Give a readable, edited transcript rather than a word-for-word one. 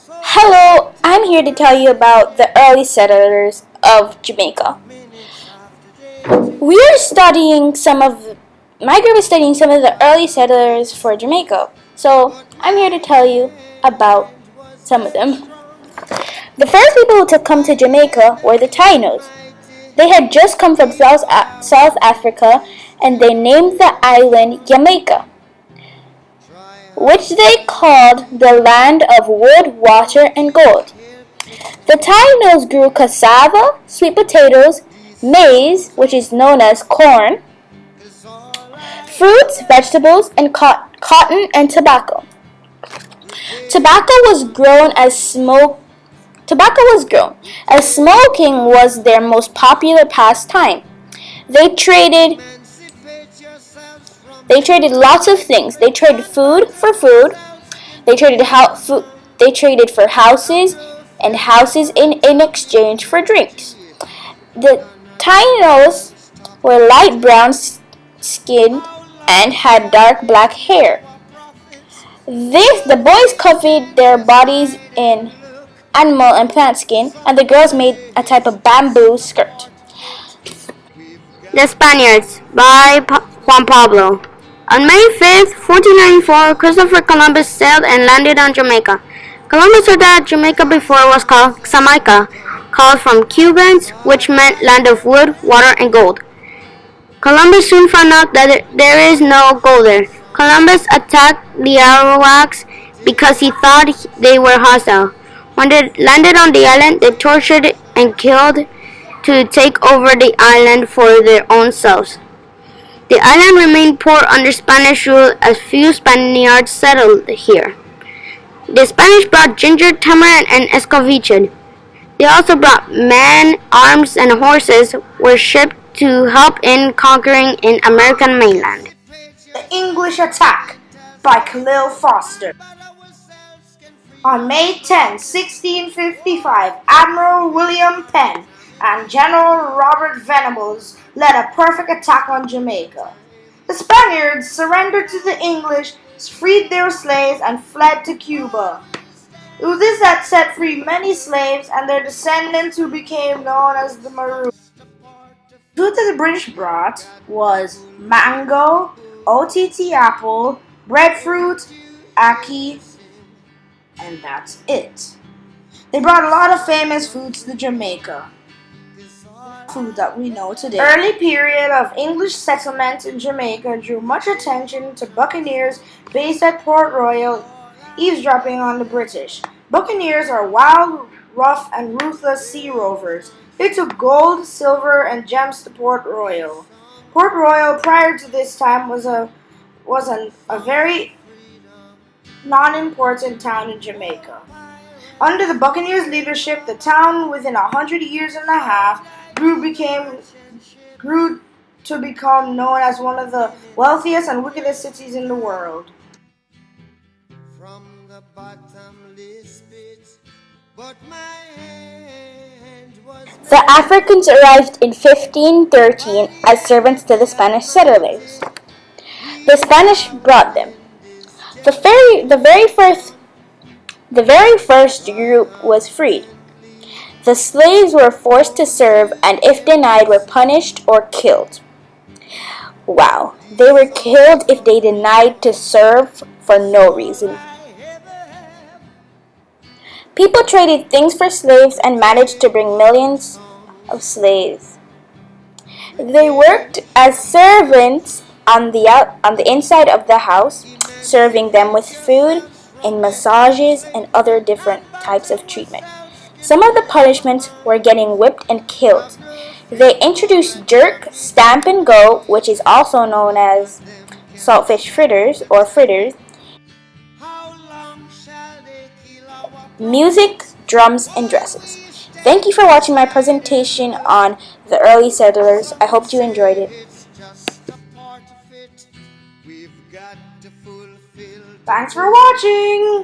Hello, I'm here to tell you about the early settlers of Jamaica. We are studying some of my group is studying some of the early settlers for Jamaica. So, I'm here to tell you about some of them. The first people to come to Jamaica were the Tainos. They had just come from South Africa and they named the island Jamaica, which they called the land of wood, water, and gold. The Tainos grew cassava, sweet potatoes, maize, which is known as corn, fruits, vegetables, and cotton and tobacco. Tobacco was grown as smoke. Tobacco was grown as smoking was their most popular pastime. They traded. They traded lots of things. They traded food for food. They traded food. They traded for houses and houses in exchange for drinks. The Tainos were light brown skinned and had dark black hair. The boys covered their bodies in animal and plant skin, and the girls made a type of bamboo skirt. The Spaniards by Juan Pablo. On May 5th, 1494, Christopher Columbus sailed and landed on Jamaica. Columbus heard that Jamaica before was called Jamaica, called from Cubans, which meant land of wood, water, and gold. Columbus soon found out that there is no gold there. Columbus attacked the Arawaks because he thought they were hostile. When they landed on the island, they tortured and killed to take over the island for their own selves. The island remained poor under Spanish rule as few Spaniards settled here. The Spanish brought ginger, tamarind, and escoviche. They also brought men, arms, and horses were shipped to help in conquering in American mainland. The English Attack by Kahlil Foster. On May 10, 1655, Admiral William Penn and General Robert Venables led a perfect attack on Jamaica. The Spaniards surrendered to the English, freed their slaves, and fled to Cuba. It was this that set free many slaves and their descendants who became known as the Maroons. The food that the British brought was mango, OTT apple, breadfruit, ackee, and that's it. They brought a lot of famous foods to Jamaica. Food that we know today. Early period of English settlement in Jamaica drew much attention to buccaneers based at Port Royal, eavesdropping on the British. Buccaneers are wild, rough, and ruthless sea rovers. They took gold, silver, and gems to Port Royal. Port Royal, prior to this time, was a very non-important town in Jamaica. Under the Buccaneers' leadership, the town, within 100 years and a half, grew to become known as one of the wealthiest and wickedest cities in the world. The Africans arrived in 1513 as servants to the Spanish settlers. The Spanish brought them. The very first group was freed. The slaves were forced to serve, and if denied, were punished or killed. Wow, they were killed if they denied to serve for no reason. People traded things for slaves and managed to bring millions of slaves. They worked as servants on the inside of the house, serving them with food and massages and other different types of treatment. Some of the punishments were getting whipped and killed. They introduced jerk, stamp and go, which is also known as saltfish fritters or fritters, music, drums, and dresses. Thank you for watching my presentation on the early settlers. I hope you enjoyed it. Thanks for watching!